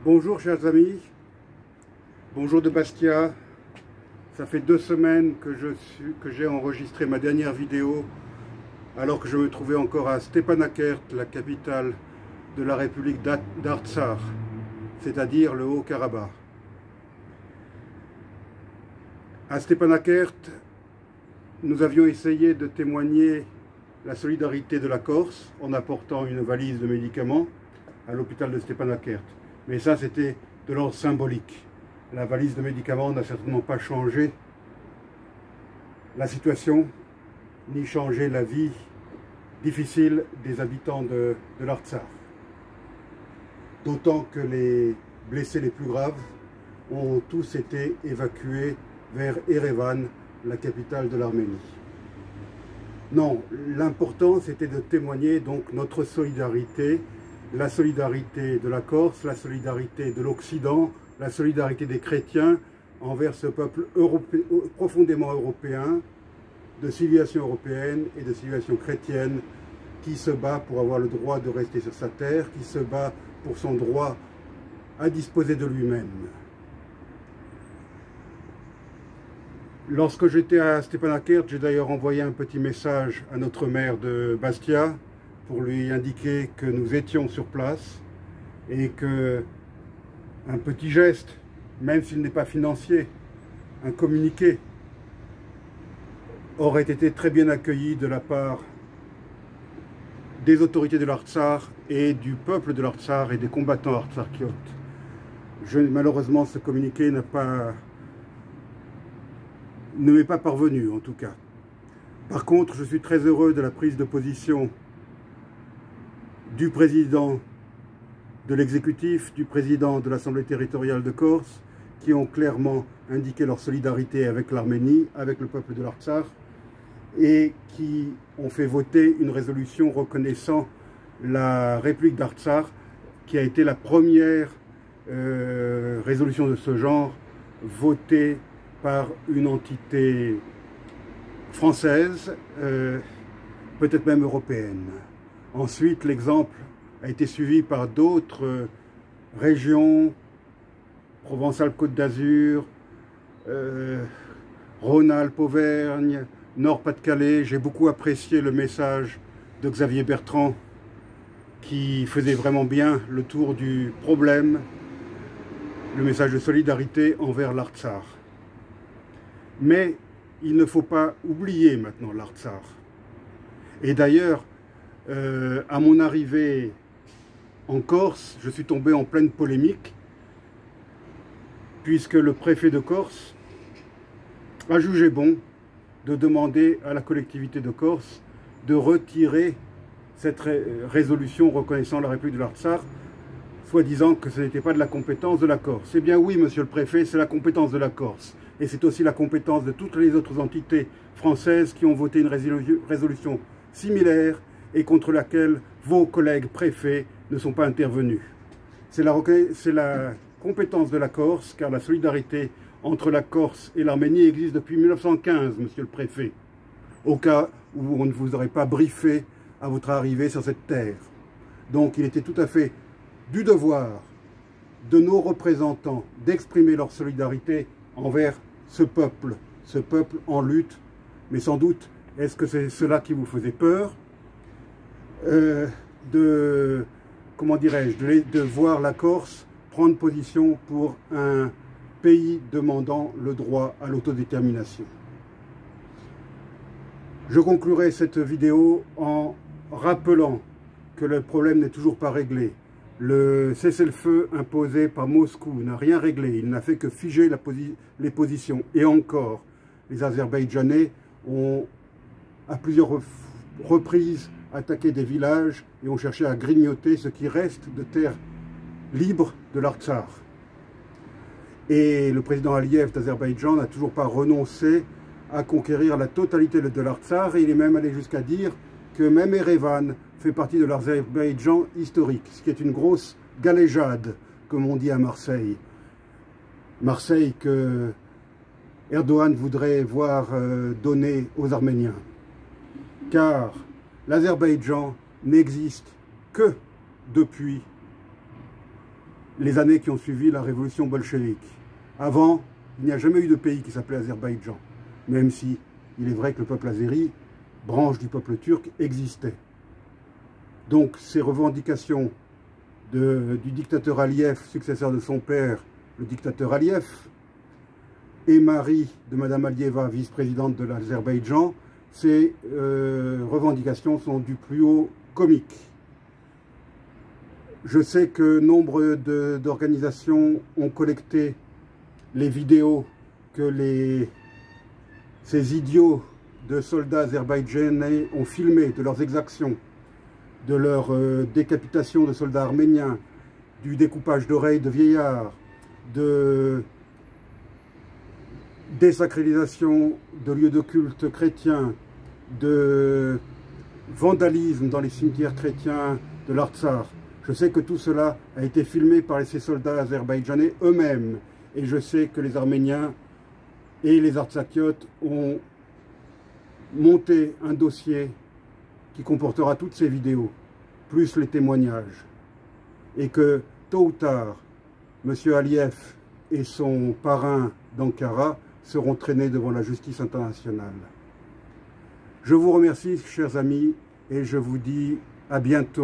Bonjour chers amis, bonjour de Bastia. Ça fait 2 semaines que j'ai enregistré ma dernière vidéo alors que je me trouvais encore à Stepanakert, la capitale de la République d'Artsakh, c'est-à-dire le Haut-Karabakh. À Stepanakert, nous avions essayé de témoigner la solidarité de la Corse en apportant une valise de médicaments à l'hôpital de Stepanakert. Mais ça, c'était de l'ordre symbolique. La valise de médicaments n'a certainement pas changé la situation, ni changé la vie difficile des habitants de l'Artsakh. D'autant que les blessés les plus graves ont tous été évacués vers Erevan, la capitale de l'Arménie. Non, l'important c'était de témoigner donc notre solidarité, la solidarité de la Corse, la solidarité de l'Occident, la solidarité des chrétiens envers ce peuple profondément européen, de civilisation européenne et de civilisation chrétienne, qui se bat pour avoir le droit de rester sur sa terre, qui se bat pour son droit à disposer de lui-même. Lorsque j'étais à Stepanakert, j'ai d'ailleurs envoyé un petit message à notre maire de Bastia pour lui indiquer que nous étions sur place et que un petit geste, même s'il n'est pas financier, un communiqué, aurait été très bien accueilli de la part des autorités de l'Artsakh et du peuple de l'Artsakh et des combattants artsakiotes. Malheureusement, ce communiqué ne m'est pas parvenu en tout cas. Par contre, je suis très heureux de la prise de position du président de l'exécutif, du président de l'Assemblée territoriale de Corse, qui ont clairement indiqué leur solidarité avec l'Arménie, avec le peuple de l'Artsakh, et qui ont fait voter une résolution reconnaissant la République d'Artsakh, qui a été la première résolution de ce genre votée par une entité française, peut-être même européenne. Ensuite, l'exemple a été suivi par d'autres régions, Provence-Alpes-Côte d'Azur, Rhône-Alpes-Auvergne, Nord-Pas-de-Calais. J'ai beaucoup apprécié le message de Xavier Bertrand qui faisait vraiment bien le tour du problème, le message de solidarité envers l'Artsakh. Mais il ne faut pas oublier maintenant l'Artsakh. Et d'ailleurs, à mon arrivée en Corse, je suis tombé en pleine polémique, puisque le préfet de Corse a jugé bon de demander à la collectivité de Corse de retirer cette résolution reconnaissant la République de l'Artsakh, soi-disant que ce n'était pas de la compétence de la Corse. Eh bien oui, monsieur le préfet, c'est la compétence de la Corse. Et c'est aussi la compétence de toutes les autres entités françaises qui ont voté une résolution similaire et contre laquelle vos collègues préfets ne sont pas intervenus. C'est la compétence de la Corse, car la solidarité entre la Corse et l'Arménie existe depuis 1915, monsieur le préfet, au cas où on ne vous aurait pas briefé à votre arrivée sur cette terre. Donc il était tout à fait du devoir de nos représentants d'exprimer leur solidarité envers ce peuple en lutte. Mais sans doute, est-ce que c'est cela qui vous faisait peur comment dirais-je, de voir la Corse prendre position pour un pays demandant le droit à l'autodétermination. Je conclurai cette vidéo en rappelant que le problème n'est toujours pas réglé. Le cessez-le-feu imposé par Moscou n'a rien réglé, il n'a fait que figer les positions. Et encore, les Azerbaïdjanais ont à plusieurs reprises attaqué des villages et ont cherché à grignoter ce qui reste de terre libre de l'Artsakh. Et le président Aliyev d'Azerbaïdjan n'a toujours pas renoncé à conquérir la totalité de l'Artsakh, et il est même allé jusqu'à dire que même Erevan fait partie de l'Azerbaïdjan historique, ce qui est une grosse galéjade, comme on dit à Marseille. Marseille que Erdogan voudrait voir donner aux Arméniens. Car l'Azerbaïdjan n'existe que depuis les années qui ont suivi la révolution bolchevique. Avant, il n'y a jamais eu de pays qui s'appelait Azerbaïdjan, même si il est vrai que le peuple azéri, branche du peuple turc, existait. Donc ces revendications du dictateur Aliyev, successeur de son père, le dictateur Aliyev, et mari de Madame Aliyeva, vice-présidente de l'Azerbaïdjan, ces revendications sont du plus haut comique. Je sais que nombre d'organisations ont collecté les vidéos que ces idiots de soldats azerbaïdjanais ont filmées de leurs exactions, de leur décapitation de soldats arméniens, du découpage d'oreilles de vieillards, de désacralisation de lieux de culte chrétiens, de vandalisme dans les cimetières chrétiens de l'Artsakh. Je sais que tout cela a été filmé par ces soldats azerbaïdjanais eux-mêmes. Et je sais que les Arméniens et les Artsakiotes ont monté un dossier qui comportera toutes ces vidéos, plus les témoignages. Et que, tôt ou tard, M. Aliyev et son parrain d'Ankara seront traînés devant la justice internationale. Je vous remercie, chers amis, et je vous dis à bientôt.